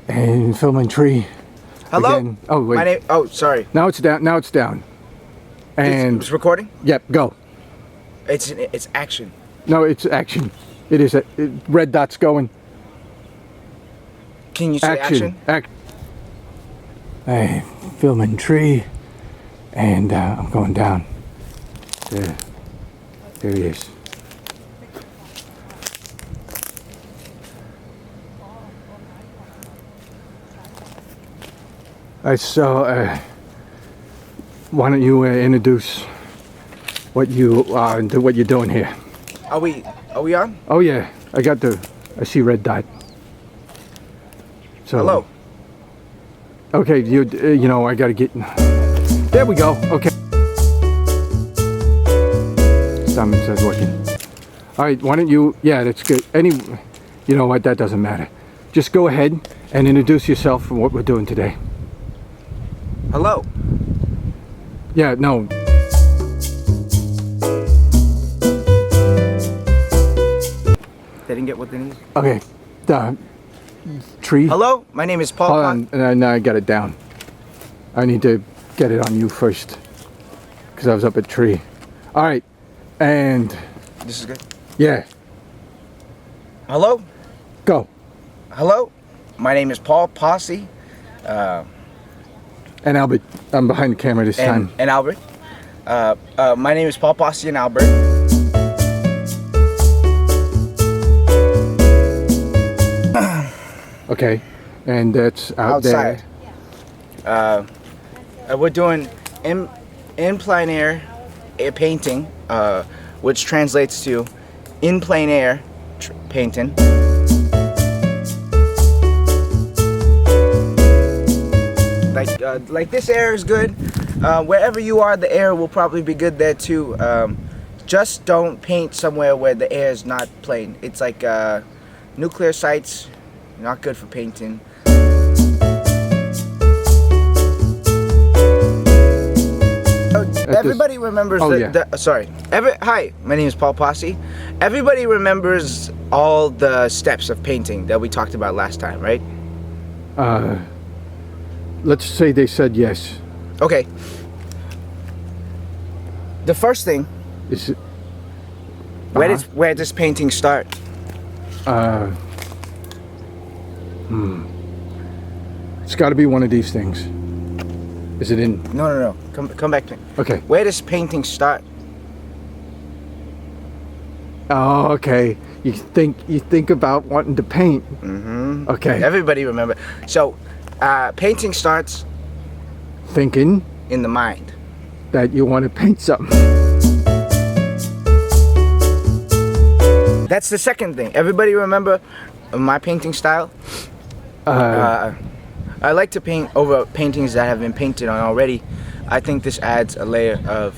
And filming tree. Hello? Again. Oh, wait. My name. Oh, sorry. Now it's down. Now it's down. And It's recording? Yep, go. It's action. No, it's action. It is red dot's going. Can you say action? Hey, filming tree, and I'm going down. There he is. So, why don't you introduce what you are and what you're doing here? Are we on? Oh yeah, I see red dot. So, hello. Okay, you know, I gotta get. There we go. Okay. Simon says working. All right, why don't you? Yeah, that's good. You know what? That doesn't matter. Just go ahead and introduce yourself and what we're doing today. Hello. Yeah, no. They didn't get what they need. Okay. Tree. Hello, my name is Paul. Hold on, I got it down. I need to get it on you first, because I was up at tree. All right, and This is good. yeah, Hello. go. Hello, my name is Paul Posse. And Albert, I'm behind the camera this time. And Albert. My name is Paul Posse and Albert. Okay, and that's Outside. there. We're doing in plein air painting, which translates to in plein air painting. Like this air is good. Wherever you are, the air will probably be good there too. Just don't paint somewhere where the air is not plain. It's like nuclear sites, not good for painting. Everybody remembers sorry. Hi, my name is Paul Posse. Everybody remembers all the steps of painting that we talked about last time, right? Let's say they said yes. Okay. The first thing, Is it? where does painting start? It's got to be one of these things. Is it in? No. Come back to me. Okay. Where does painting start? Oh, okay. You think about wanting to paint. Mm-hmm. Okay. Everybody remember. So, painting starts Thinking in the mind. that you want to paint something. That's the second thing. Everybody remember my painting style? I like to paint over paintings that have been painted on already. I think this adds a layer of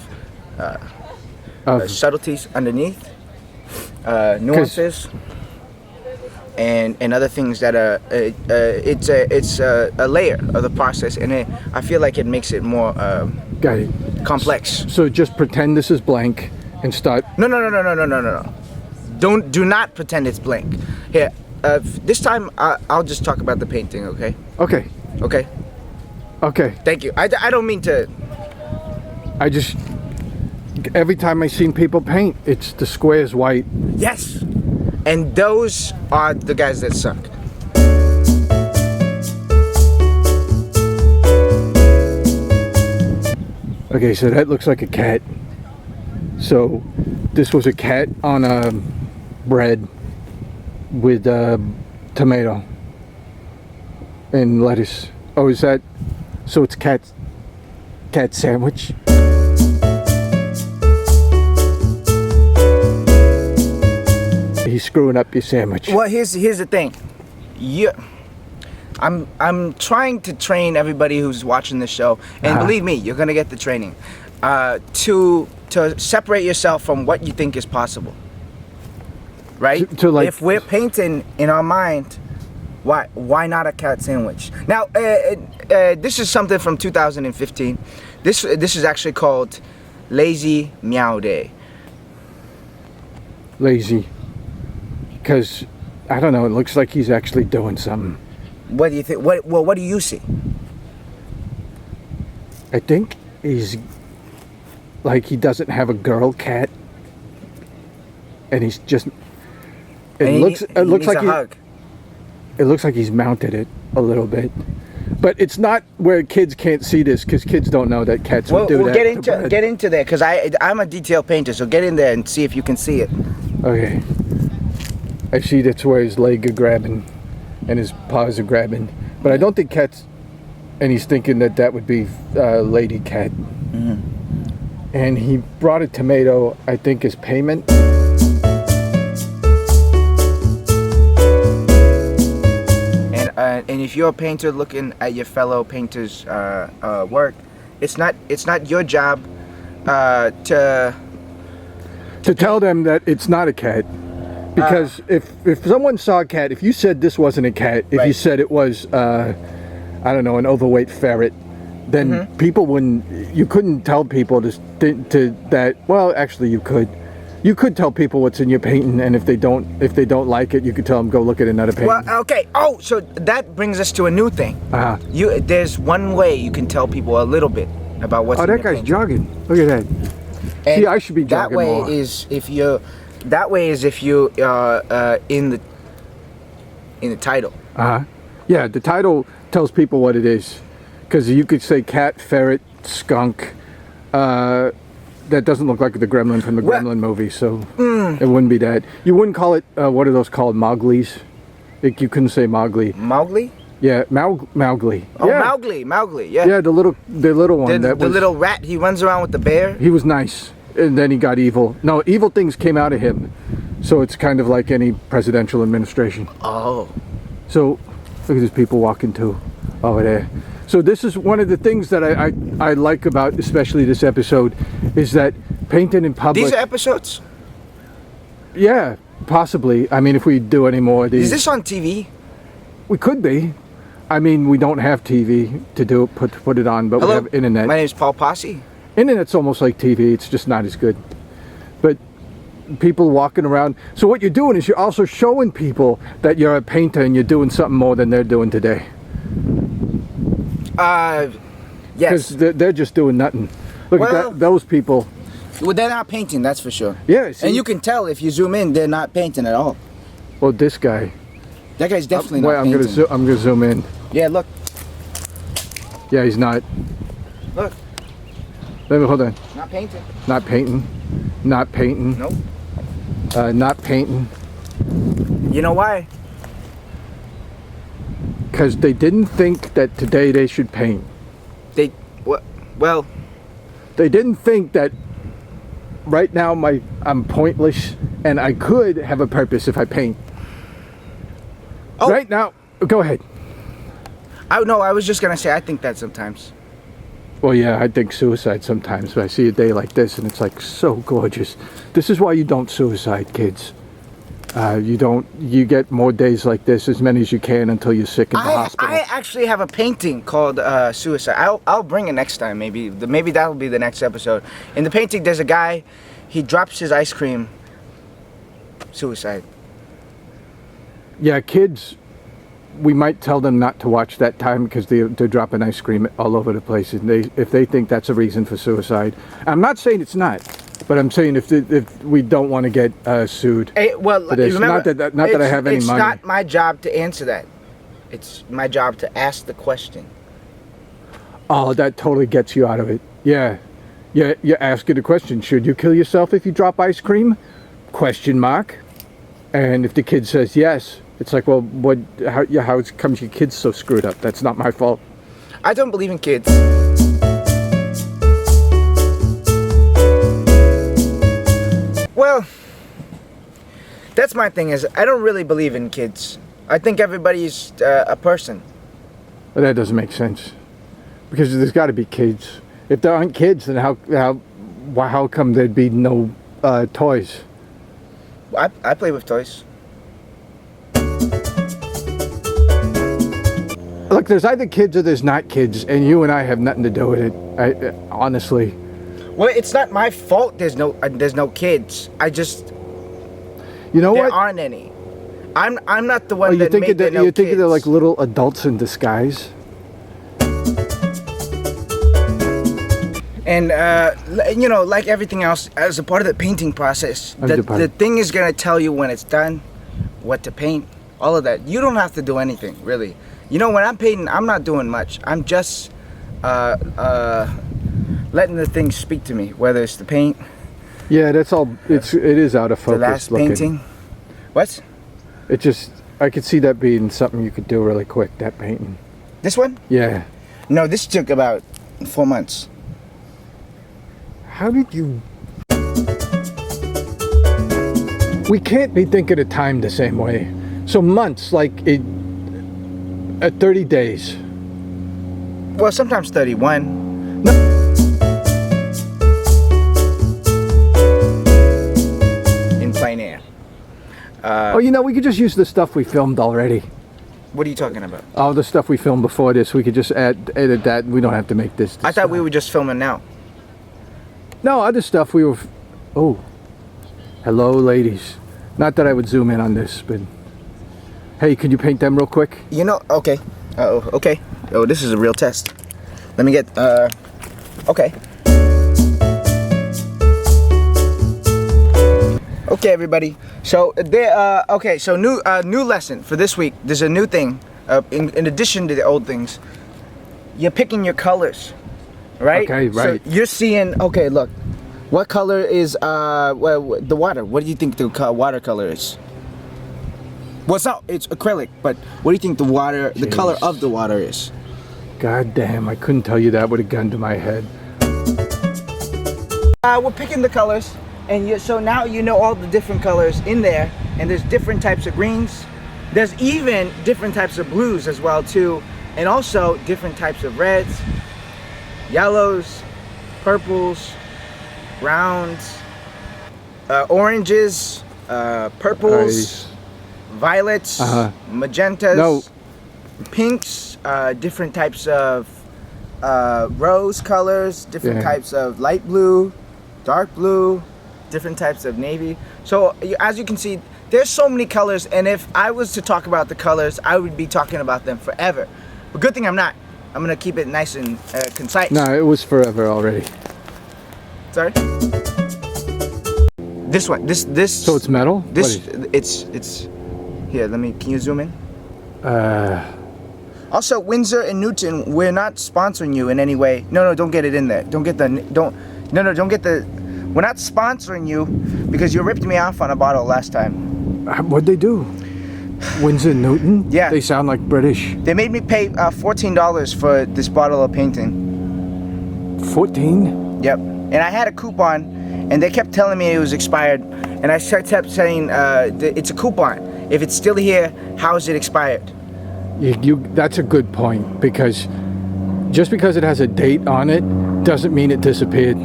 subtleties underneath, nuances, and other things that are. It's a layer of the process, and I feel like it makes it more Got it. complex. So just pretend this is blank and start. No. Do not pretend it's blank. Here, this time I'll just talk about the painting, okay? Okay. Okay. Okay. Thank you. I don't mean to. I just every time I seen people paint, it's the squares white. Yes. And those are the guys that suck. Okay, so that looks like a cat. So this was a cat on a bread with tomato and lettuce. Oh, is that? So it's cat sandwich. He's screwing up your sandwich. Well, here's the thing. I'm trying to train everybody who's watching this show, and believe me, you're gonna get the training to separate yourself from what you think is possible. Right? To like, if we're painting in our mind, why not a cat sandwich? Now, this is something from 2015. This is actually called Lazy Meow Day. Lazy. Because, I don't know, it looks like he's actually doing something. What do you think? What do you see? I think he's like he doesn't have a girl cat, and he's just. It looks like it looks like he's mounted it a little bit, but it's not where kids can't see this because kids don't know that cats would do we'll that. get into there because I'm a detail painter, so get in there and see if you can see it. Okay. I see that's where his leg are grabbing, and his paws are grabbing, but I don't think cats. And he's thinking that would be lady cat. Mm-hmm. And he brought a tomato, I think, as payment. And if you're a painter looking at your fellow painters' work, it's not your job to tell them that it's not a cat. Because if someone saw a cat, if you said this wasn't a cat, if you said it was, I don't know, an overweight ferret, then people wouldn't. You couldn't tell people to that. Well, actually, you could. You could tell people what's in your painting, and if they don't like it, you could tell them go look at another painting. Well, okay. Oh, so that brings us to a new thing. There's one way you can tell people a little bit about what's in your painting. Oh, that guy's jogging. Look at that. And see, I should be jogging more. That way is if you in the title. Yeah, the title tells people what it is, because you could say cat, ferret, skunk. That doesn't look like the gremlin from the Gremlin movie, so it wouldn't be that. You wouldn't call it, what are those called, Mowgli's? You couldn't say Mowgli. Mowgli? Yeah, Mowgli. Oh, yeah. Mowgli, yeah. Yeah, the little one. The little rat, he runs around with the bear. He was nice, and then he got evil. No, evil things came out of him, so it's kind of like any presidential administration. Oh. So, look at these people walking too, over there. So this is one of the things that I like about especially this episode, is that painting in public. These are episodes? Yeah, possibly. I mean, if we do any more of these. Is this on TV? We could be. I mean, we don't have TV to do it, put it on, but Hello? we have internet. My name is Paul Posse. Internet's almost like TV. It's just not as good. But people walking around. So what you're doing is you're also showing people that you're a painter and you're doing something more than they're doing today. Yes. Because they're just doing nothing. Look at that, those people. Well, they're not painting, that's for sure. Yeah, see? And you can tell if you zoom in, they're not painting at all. Well, this guy. That guy's definitely not painting. painting. I'm gonna zoom in. Yeah, look. Yeah, he's not. Look. Hold on. Not painting. Not painting. Not painting. Nope. Not painting. You know why? Because they didn't think that today they should paint. Well. They didn't think that right now I'm pointless and I could have a purpose if I paint. Oh. Right now, go ahead. I was just gonna say I think that sometimes. Well, yeah, I think suicide sometimes. But I see a day like this and it's like so gorgeous. This is why you don't suicide, kids. You get more days like this, as many as you can, until you're sick in the hospital. I actually have a painting called Suicide. I'll bring it next time, maybe that'll be the next episode. In the painting, there's a guy, he drops his ice cream. Suicide. Yeah, kids, we might tell them not to watch that time because they're dropping ice cream all over the place, and if they think that's a reason for suicide. I'm not saying it's not. But I'm saying if we don't want to get sued well, for this. Remember, not that I have any money. It's not my job to answer that. It's my job to ask the question. Oh, that totally gets you out of it. Yeah. You're asking the question, should you kill yourself if you drop ice cream? Question mark. And if the kid says yes, it's like, well, how comes your kid's so screwed up? That's not my fault. I don't believe in kids. Well, that's my thing, is I don't really believe in kids. I think everybody's a person. But that doesn't make sense. Because there's got to be kids. If there aren't kids, then how come there'd be no toys? I play with toys. Look, there's either kids or there's not kids, and you and I have nothing to do with it. Honestly. Well, it's not my fault. There's no kids. You know what? There aren't any. I'm not the Oh, one you that think made the no you think they're like kids. little adults in disguise? And you know, like everything else, as a part of the painting process, the thing is gonna tell you when it's done, what to paint, all of that. You don't have to do anything really. You know, when I'm painting, I'm not doing much. I'm just letting the thing speak to me, whether it's the paint. Yeah, that's all. It is out of focus. The last looking. painting. What? It just, I could see that being something you could do really quick. That painting. This one? Yeah. No, this took about 4 months. How did you? We can't be thinking of time the same way. So months, like at 30 days. Well, sometimes 31. In plein air. Oh, you know, we could just use the stuff we filmed already. What are you talking about? All the stuff we filmed before this, we could just edit that. We don't have to make this. I thought we were just filming now. No, other stuff we were. Oh, hello, ladies. Not that I would zoom in on this, but hey, could you paint them real quick? You know, okay. Oh, okay. Oh, this is a real test. Let me get, okay. Okay, everybody. So there, okay. So new lesson for this week. There's a new thing. In addition to the old things, you're picking your colors, right? Okay, right. So you're seeing. Okay, look. What color is well, the water? What do you think the watercolor is? Well, it's not. It's acrylic. But what do you think the color of the water is? God damn! I couldn't tell you that with a gun to my head. We're picking the colors. And so now you know all the different colors in there, and there's different types of greens. There's even different types of blues as well too, and also different types of reds, yellows, purples, browns, oranges, purples, violets, magentas, pinks, different types of rose colors, different types of light blue, dark blue, different types of navy. So as you can see, there's so many colors, and if I was to talk about the colors, I would be talking about them forever. But good thing I'm not. I'm gonna keep it nice and concise. No, it was forever already. Sorry. This one. This. So it's metal. This. It's. Here. Let me. Can you zoom in? Also, Windsor and Newton, we're not sponsoring you in any way. No, don't get it in there. Don't get the. Don't get the. We're not sponsoring you because you ripped me off on a bottle last time. What'd they do? Windsor Newton? Yeah. They sound like British. They made me pay $14 for this bottle of painting. 14? Yep. And I had a coupon, and they kept telling me it was expired. And I kept saying, it's a coupon. If it's still here, how is it expired? That's a good point, because just because it has a date on it doesn't mean it disappeared.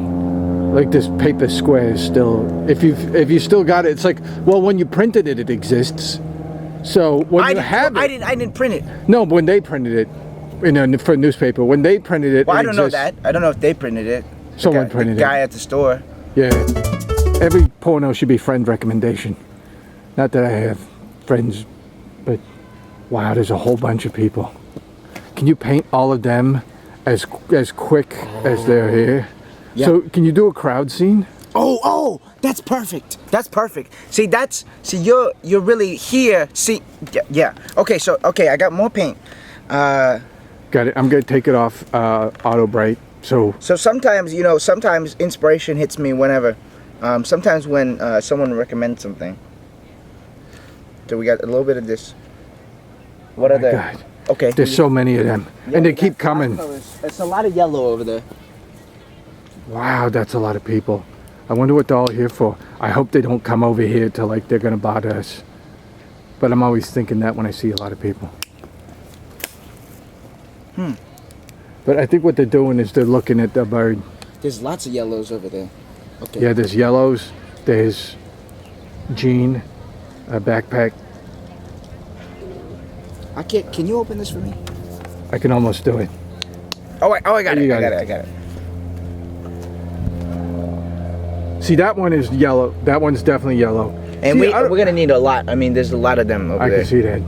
Like this paper square is still, if you still got it, it's like, well, when you printed it, it exists. So when you have it, I didn't print it. No, but when they printed it, for a newspaper, when they printed it, well, it I don't know exists. that. I don't know if they printed it. Someone printed it. The guy at the store. Yeah. Every porno should be friend recommendation. Not that I have friends, but wow, there's a whole bunch of people. Can you paint all of them as quick as they're here? Yeah. So can you do a crowd scene? Oh, that's perfect. That's perfect. See, you're really here. See, yeah. Okay, I got more paint. Got it. I'm gonna take it off auto bright. So sometimes, sometimes inspiration hits me whenever. Sometimes when someone recommends something. So we got a little bit of this. What are the? God. Okay. There's so many of them, and they keep coming. It's a lot of yellow over there. Wow, that's a lot of people. I wonder what they're all here for. I hope they don't come over here to like they're gonna bother us. But I'm always thinking that when I see a lot of people. But I think what they're doing is they're looking at the bird. There's lots of yellows over there. Okay. Yeah, there's yellows. There's jean, a backpack. I can't. Can you open this for me? I can almost do it. I got it. I got it. See, that one is yellow. That one's definitely yellow. And See, we're gonna need a lot. I mean, there's a lot of them over I there. can see that.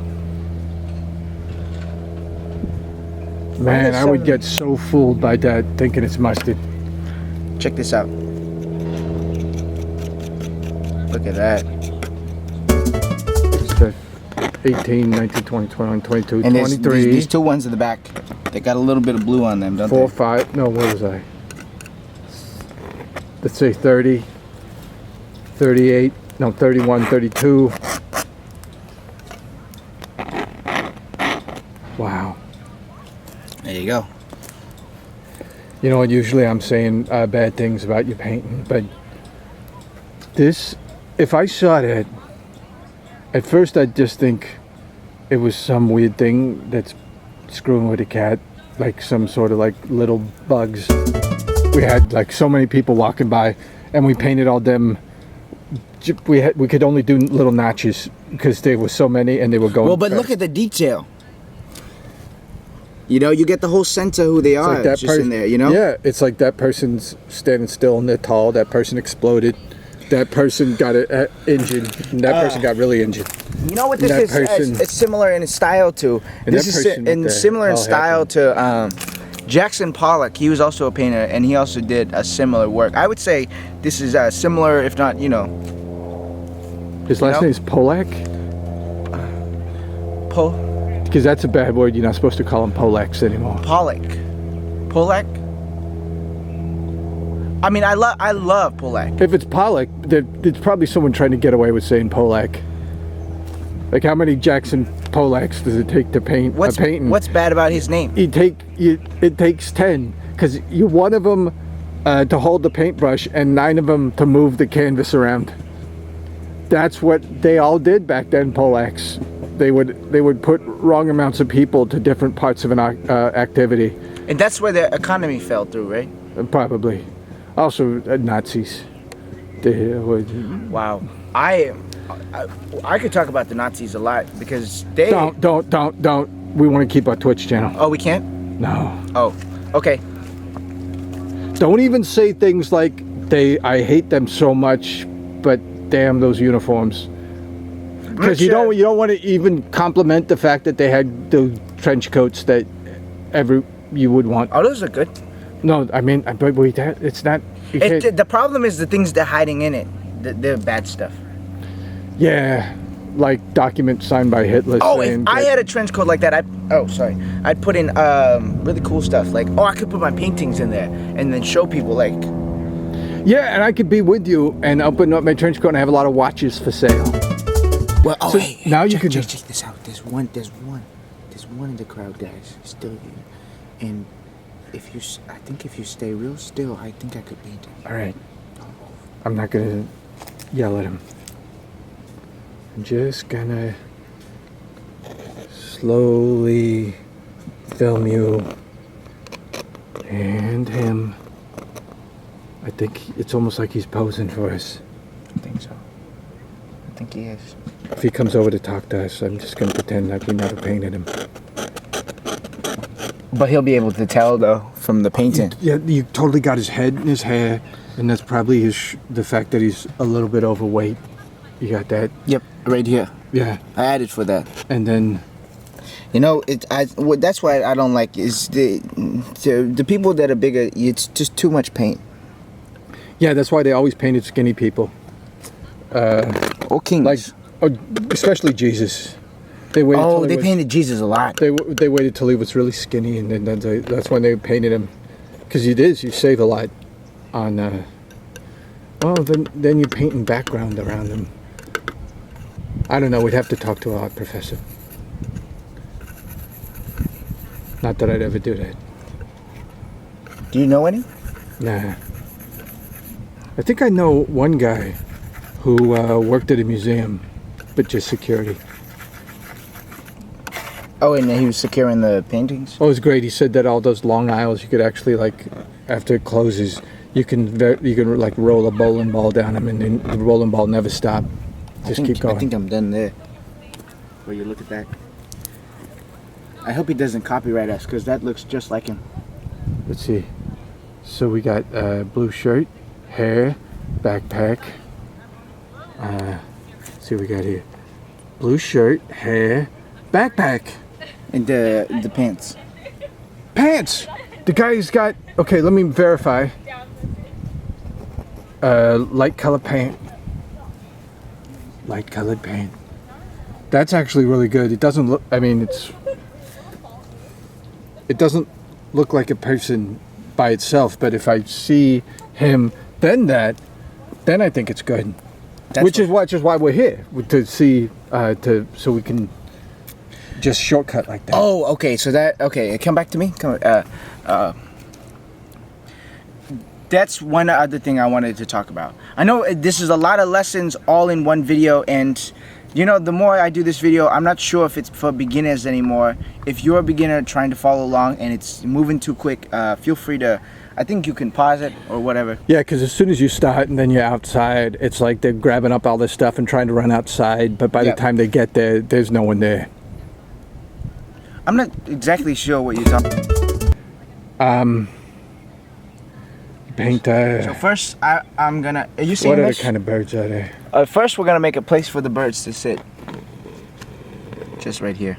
Man, there's I would some- get so fooled by that thinking it's mustard. Check this out. Look at that. It's the 18, 19, 20, 21, 22, And there's 23, these two ones in the back. They got a little bit of blue on them, don't 4, they? 5. No, what was I? Let's say 30, 38, no, 31, 32. Wow. There you go. You know what, usually I'm saying bad things about your painting, but this, if I saw that, at first I'd just think it was some weird thing that's screwing with a cat, like some sort of like little bugs. We had like so many people walking by, and we painted all them. We could only do little notches because there were so many, and they were going. Well, but look at the detail. You know, you get the whole sense of who they are like that just in there, you know? Yeah, it's like that person's standing still and they're tall. That person exploded. That person got injured. And that person got really injured. You know what this That is? person- It's similar in style to. And This that is person with the similar in all style to Jackson Pollock. He was also a painter, and he also did a similar work. I would say this is similar, if not, you know. His last No. name is Polak? Because that's a bad word. You're not supposed to call him Polaks anymore. Pollock. Pollock. I mean, I love Pollock. If it's Pollock, there's probably someone trying to get away with saying Polak. Like, how many Jackson Polaks does it take to paint a painting? What's bad about his name? It takes 10, because you one of them to hold the paintbrush and 9 of them to move the canvas around. That's what they all did back then, Polaks. They would put wrong amounts of people to different parts of an activity. And that's where the economy fell through, right? Probably. Also, Nazis. They would. Wow. I could talk about the Nazis a lot because they. Don't. We want to keep our Twitch channel. Oh, we can't? No. Oh, okay. Don't even say things like I hate them so much, but damn those uniforms. Because you don't want to even compliment the fact that they had the trench coats that you would want. Oh, those are good. No, I mean, but it's not. The problem is the things they're hiding in it. The bad stuff. Yeah, like documents signed by Hitler. Oh, if saying I that- had a trench coat like that, I'd put in really cool stuff. Like, I could put my paintings in there and then show people like. Yeah, and I could be with you and open up my trench coat and have a lot of watches for sale. Well, So now you could check just- this out. There's one in the crowd, guys. He's still here, and I think if you stay real still, I think I could paint him. All right, I'm not gonna yell at him. I'm just gonna slowly film you and him. I think it's almost like he's posing for us. I think so. I think he is. If he comes over to talk to us, I'm just gonna pretend like we never painted him. But he'll be able to tell though from the painting. Yeah, you totally got his head and his hair, and that's probably the fact that he's a little bit overweight. You got that? Yep, right here. Yeah. I added for that. And then, You know, that's why I don't like is the people that are bigger. It's just too much paint. yeah, that's why they always painted skinny people. Or kings. Like, especially Jesus. They waited. till he they was- painted Jesus a lot. They waited till he was really skinny, and then that's when they painted him. Because you save a lot on. Well, then you're painting background around him. I don't know. We'd have to talk to our art professor. Not that I'd ever do that. Do you know any? Nah. I think I know one guy who worked at a museum, but just security. Oh, and he was securing the paintings. Oh, it was great. He said that all those long aisles, you could actually, like, after it closes, you can like roll a bowling ball down them, and then the rolling ball never stop. Just keep going. I think I'm done there. Where you look at that. I hope he doesn't copyright us, because that looks just like him. Let's see. So we got blue shirt, hair, backpack. see what we got here. Blue shirt, hair, backpack. And the pants. Pants! The guy's got, okay, let me verify. Light color paint. Light colored paint. That's actually really good. It doesn't look, I mean, it doesn't look like a person by itself, but if I see him, then I think it's good. Which is why we're here, to see, so we can just shortcut like that. Oh, okay. So okay. Come back to me. That's one other thing I wanted to talk about. I know this is a lot of lessons all in one video, and you know, the more I do this video, I'm not sure if it's for beginners anymore. If you're a beginner trying to follow along and it's moving too quick, feel free to, I think you can pause it or whatever. Yeah, because as soon as you start and then you're outside, it's like they're grabbing up all this stuff and trying to run outside, but by the time they get there, there's no one there. I'm not exactly sure what you're talking. Paint. So first, I'm gonna. Are you seeing what this? other kind of birds are there? First, we're gonna make a place for the birds to sit. Just right here.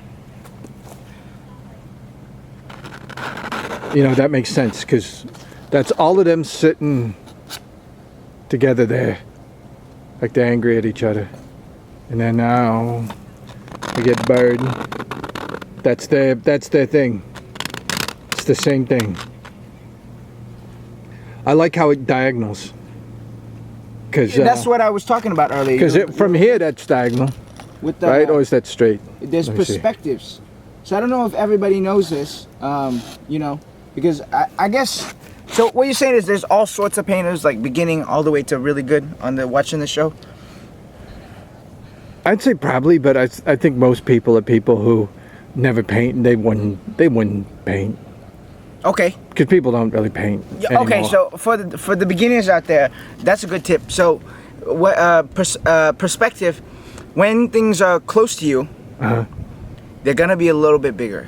You know, that makes sense, because that's all of them sitting together there, like they're angry at each other. And then now we get bird. That's their thing. It's the same thing. I like how it diagonals. Cause that's what I was talking about earlier. Because from here, that's diagonal, with the, right? Or is that straight? There's perspectives. So I don't know if everybody knows this, you know, because I guess. So what you're saying is there's all sorts of painters, like beginning all the way to really good on watching the show. I'd say probably, but I think most people are people who never paint and they wouldn't paint. Okay. Because people don't really paint anymore. Okay, so for the beginners out there, that's a good tip. So, what perspective? When things are close to you, they're gonna be a little bit bigger.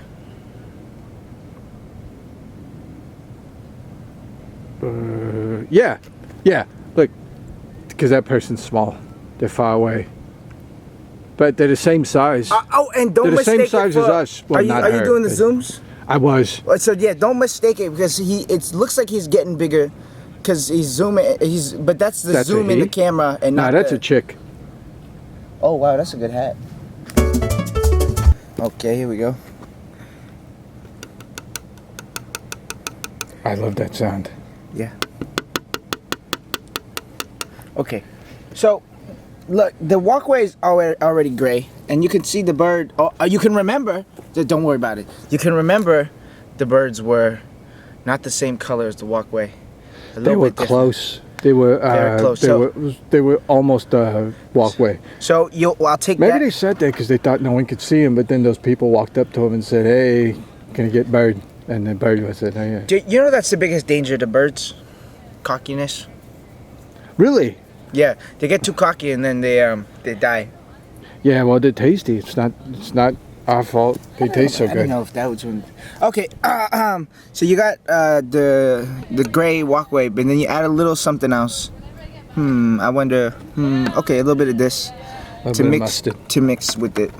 Yeah. Look, because that person's small, they're far away. But they're the same size. And don't they're the mistake same size it for, as us. Well, are you doing the zooms? I was. So yeah, don't mistake it because it looks like he's getting bigger because he's zooming. But that's the zoom in the camera and not. That's a chick. Oh wow, that's a good hat. Okay, here we go. I love that sound. Yeah. Okay, so look, the walkway is already gray, and you can see the bird. Oh, you can remember. Don't worry about it. You can remember the birds were not the same color as the walkway. They were close. They were very close. They were almost a walkway. So I'll take that. Maybe they sat there because they thought no one could see him, but then those people walked up to him and said, "Hey, can you get bird?" And the bird said, "Oh yeah." You know that's the biggest danger to birds? Cockiness. Really? Yeah, they get too cocky and then they die. Yeah, well, they're tasty. It's not our fault. They taste so good. I don't know if that was one. Okay, so you got the gray walkway, but then you add a little something else. I wonder. Okay, a little bit of this to mix with it,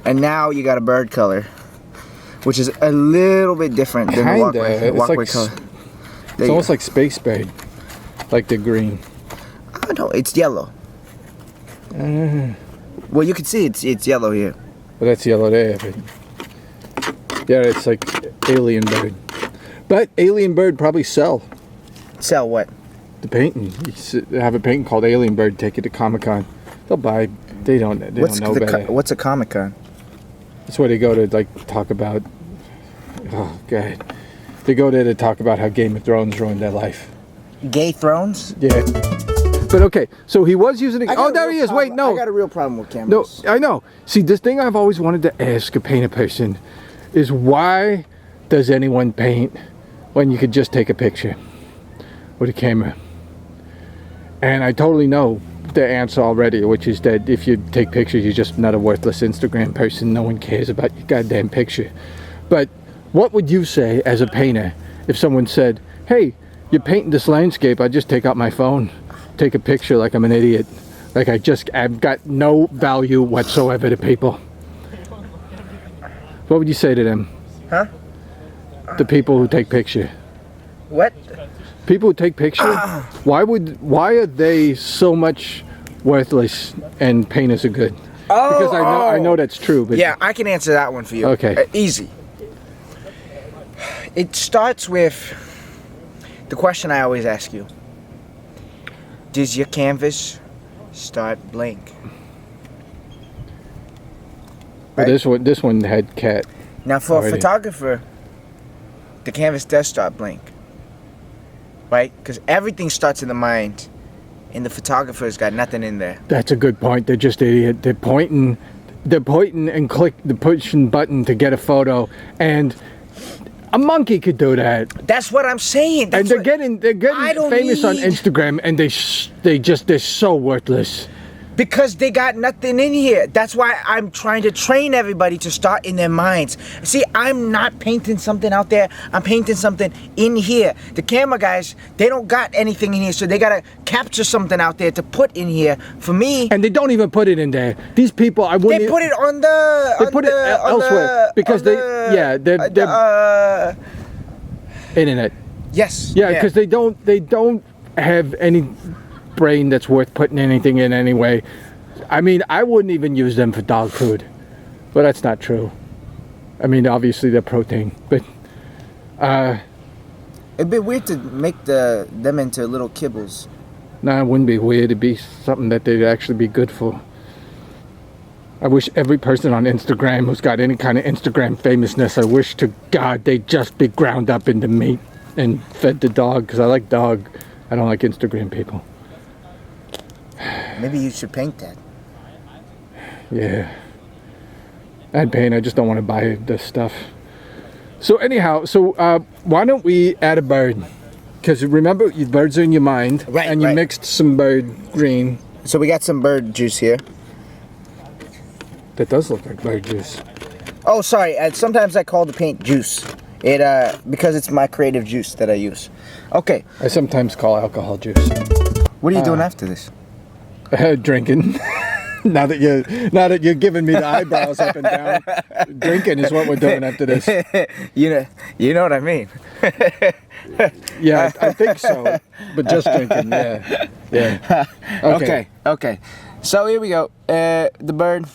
and now you got a bird color, which is a little bit different than the walkway color. It's almost like space bird, like the green. Oh no, it's yellow. Well, you can see it's yellow here. Well, that's yellow there, but yeah, it's like alien bird. But alien bird probably sell. Sell what? The painting. You have a painting called Alien Bird. Take it to Comic-Con. They'll buy. They don't know better. What's a Comic-Con? That's where they go to like talk about. Oh God, they go there to talk about how Game of Thrones ruined their life. Gay Thrones? Yeah. But okay, so he was using it. Oh, there he is. Wait, no. I got a real problem with cameras. No, I know. See, this thing I've always wanted to ask a painter person is why does anyone paint when you could just take a picture with a camera? And I totally know the answer already, which is that if you take pictures, you're just not a worthless Instagram person. No one cares about your goddamn picture. But what would you say as a painter if someone said, "Hey, you're painting this landscape, I just take out my phone, take a picture like I'm an idiot." Like I've got no value whatsoever to people. What would you say to them? Huh? The people who take picture. What? People who take picture. Why are they so much worthless and painters are good? Because I know that's true. But yeah, I can answer that one for you. Okay. Easy. It starts with the question I always ask you. Does your canvas start blank? But this one had cat. Now for already. a photographer, the canvas does start blank. Right? Because everything starts in the mind, and the photographer's got nothing in there. That's a good point. They're just idiot. They're pointing and pushing button to get a photo, and a monkey could do that. That's what I'm saying. And they're getting famous on Instagram, and they're so worthless. Because they got nothing in here. That's why I'm trying to train everybody to start in their minds. See, I'm not painting something out there. I'm painting something in here. The camera guys, they don't got anything in here, so they gotta capture something out there to put in here. For me, And they don't even put it in there. These people, I wouldn't. they put it on the. They put it elsewhere because they're internet. Yes. Yeah, because they don't have any brain that's worth putting anything in anyway. I mean, I wouldn't even use them for dog food, but that's not true. I mean, obviously they're protein, but It'd be weird to make them into little kibbles. no, it wouldn't be weird. It'd be something that they'd actually be good for. I wish every person on Instagram who's got any kind of Instagram famousness, I wish to God they'd just be ground up into meat and fed to dog, because I like dog. I don't like Instagram people. Maybe you should paint that. Yeah. I'd paint, I just don't want to buy this stuff. So anyhow, why don't we add a bird? Because remember, your birds are in your mind. Right, and you right. mixed some bird green. So we got some bird juice here. That does look like bird juice. Oh, sorry. Sometimes I call the paint juice. It because it's my creative juice that I use. Okay. I sometimes call alcohol juice. What are you doing after this? Drinking. now that you're giving me the eyebrows up and down, drinking is what we're doing after this. You know what I mean. Yeah, I think so. But just drinking, yeah. Okay. So here we go. The bird.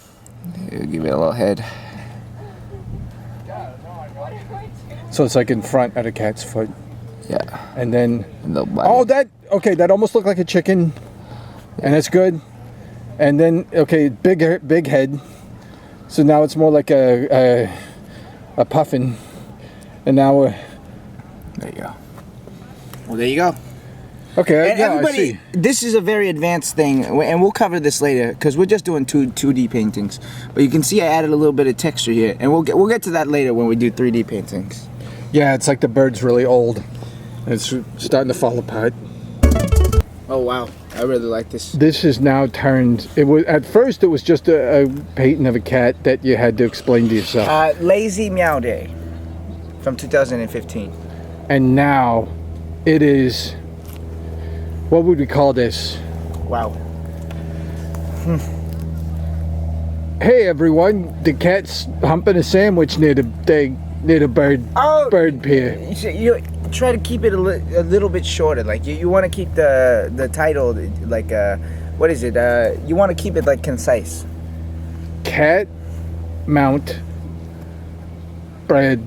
Give it a little head. So it's like in front of a cat's foot. Yeah. And then The body. oh, that almost looked like a chicken, and that's good. And then big head. So now it's more like a puffin, and now we're There you go. Well, there you go. okay. And Yeah, everybody, I see. this is a very advanced thing, and we'll cover this later because we're just doing 2D paintings. But you can see I added a little bit of texture here, and we'll get to that later when we do 3D paintings. Yeah, it's like the bird's really old. It's starting to fall apart. Oh wow, I really like this. This has now turned. It was at first it was just a painting of a cat that you had to explain to yourself, Lazy Meow Day from 2015. and now it is. What would we call this? Wow. Hey everyone, the cat's humping a sandwich near the thing, near the bird pier. You try to keep it a little bit shorter. Like you want to keep the title like what is it? You want to keep it like concise. Cat, mount, bread,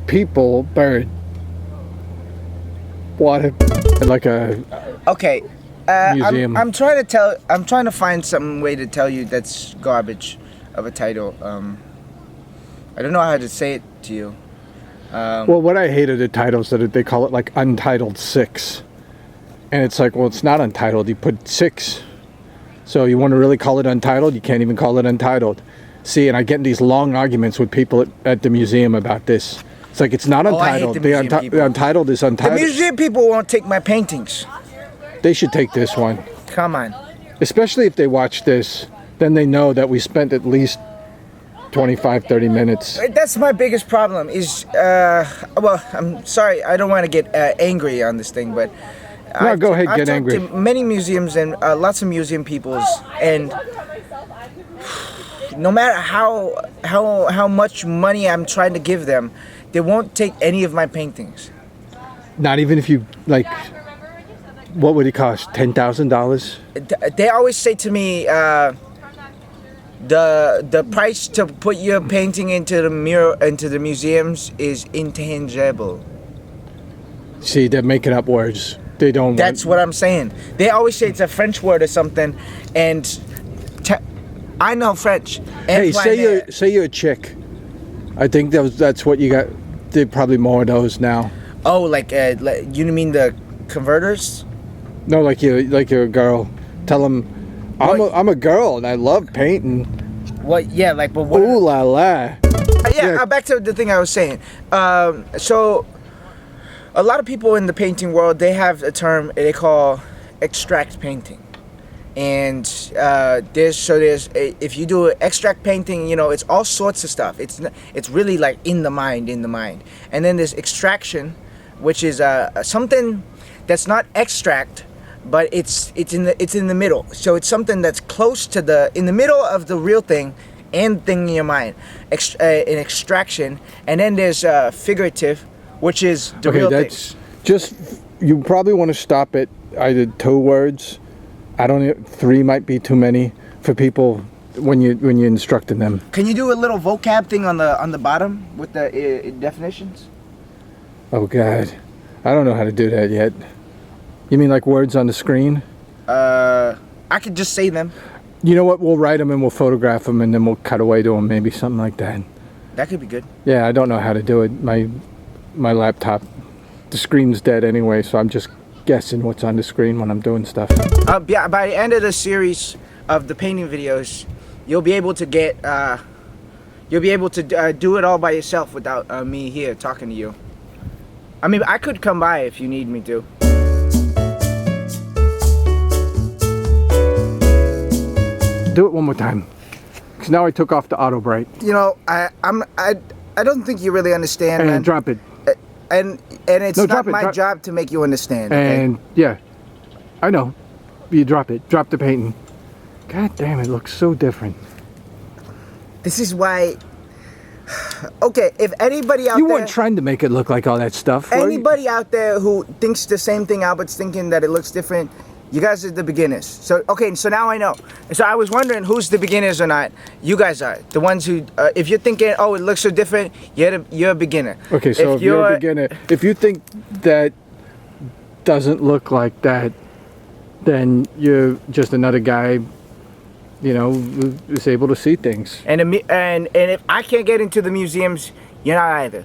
people, bird, water, and like a Okay. museum. I'm trying to find some way to tell you that's garbage of a title. I don't know how to say it to you. Well, what I hate are the titles that they call it like Untitled 6. And it's like, well, it's not Untitled. You put 6. So you want to really call it Untitled? You can't even call it Untitled. See, and I get in these long arguments with people at the museum about this. It's like, it's not Oh, I hate Untitled. the museum people. The Untitled is The Untitled. museum people won't take my paintings. They should take this one. Come on. Especially if they watch this. Then they know that we spent at least 25, 30 minutes. That's my biggest problem is, well, I'm sorry, I don't want to get angry on this thing, but I've, go ahead, I've get talked angry. to many museums and lots of museum peoples, and no matter how much money I'm trying to give them, they won't take any of my paintings. Not even if you like. What would it cost? $10,000? They always say to me, the price to put your painting into the museums is intangible. See, they're making up words. They don't. That's what I'm saying. They always say it's a French word or something, and I know French. Hey, say you're a chick. I think that's what you got. There probably more of those now. Oh, like you mean the converters? No, like you're a girl. Tell them, I'm a girl and I love painting. What? Yeah, like but what? Ooh la la. Yeah. Back to the thing I was saying. So, a lot of people in the painting world, they have a term they call extract painting, and if you do an extract painting, you know, it's all sorts of stuff. It's really like in the mind, and then there's extraction, which is something that's not extract, but it's in the middle. So it's something that's close to in the middle of the real thing and thing in your mind. An extraction, and then there's figurative, which is the real thing. Okay, that's just, you probably want to stop at either 2 words. I don't know, 3 might be too many for people when you're instructing them. Can you do a little vocab thing on the bottom with the definitions? Oh God, I don't know how to do that yet. You mean like words on the screen? I could just say them. You know what? We'll write them and we'll photograph them and then we'll cut away to them, maybe something like that. That could be good. Yeah, I don't know how to do it. My laptop, the screen's dead anyway, so I'm just guessing what's on the screen when I'm doing stuff. Yeah, by the end of the series of the painting videos, you'll be able to get, do it all by yourself without me here talking to you. I mean, I could come by if you need me to. Do it one more time, because now I took off the auto bright. You know, I don't think you really understand. And man. drop it. And it's not my job to make you understand. And okay? Yeah, I know. You drop it. Drop the painting. God damn, it looks so different. This is why. Okay, if anybody out there... You weren't trying to make it look like all that stuff. Anybody out there who thinks the same thing Albert's thinking, that it looks different, you guys are the beginners. So, okay, so now I know. So I was wondering who's the beginners or not. You guys are. The ones who... if you're thinking, oh, it looks so different, you're a beginner. Okay, so if you're a beginner, if you think that doesn't look like that, then you're just another guy, you know, who's able to see things. And if I can't get into the museums, you're not either.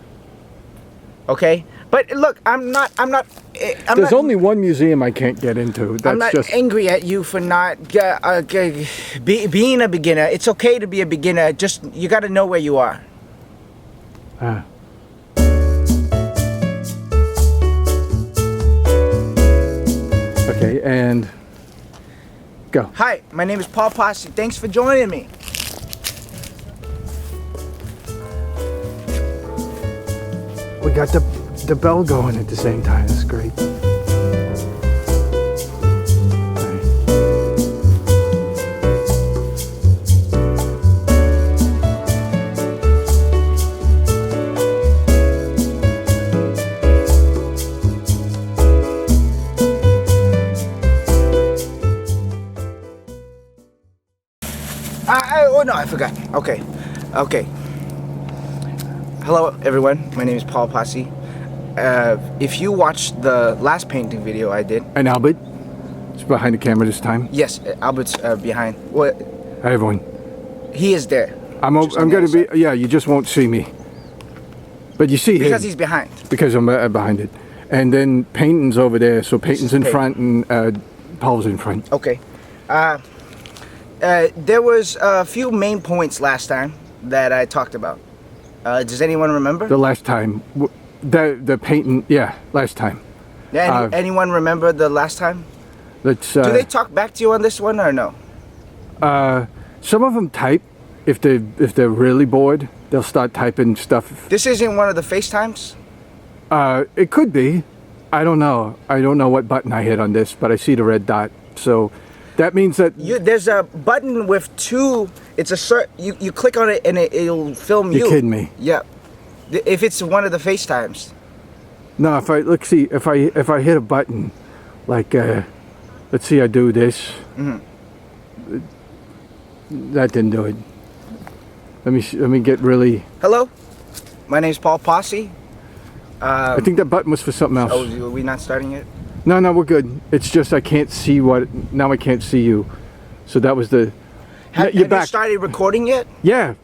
Okay? But look, There's only one museum I can't get into. That's I'm not just angry at you for not being a beginner. It's okay to be a beginner. Just you got to know where you are. Okay, and go. Hi, my name is Posse. Thanks for joining me. We got the bell going at the same time. That's great. Oh no, I forgot. Okay. Hello everyone, my name is Posse. If you watched the last painting video I did... And Albert is behind the camera this time. Yes, Albert's behind. What? Hi everyone. He is there. I'm going to be... Yeah, you just won't see me. But you see him. Because he's behind. Because I'm behind it. And then painting's over there, so painting's in front and Paul's in front. Okay. There was a few main points last time that I talked about. Does anyone remember? The last time. The painting, yeah, last time. Yeah, anyone remember the last time? Do they talk back to you on this one or no? Some of them type. If they're really bored, they'll start typing stuff. This isn't one of the FaceTimes? It could be. I don't know. I don't know what button I hit on this, but I see the red dot. So that means that There's a button with two. It's a you click on it and it'll film you. you're kidding me. Yeah. If it's one of the FaceTimes. No, if I look, see if I hit a button, like let's see, I do this. That didn't do it. Let me get really. Hello, my name's Paul Posse. I think that button was for something else. Oh, are we not starting it? No, we're good. It's just I can't see what. Now I can't see you. So that was the. Have you started recording yet? Yeah,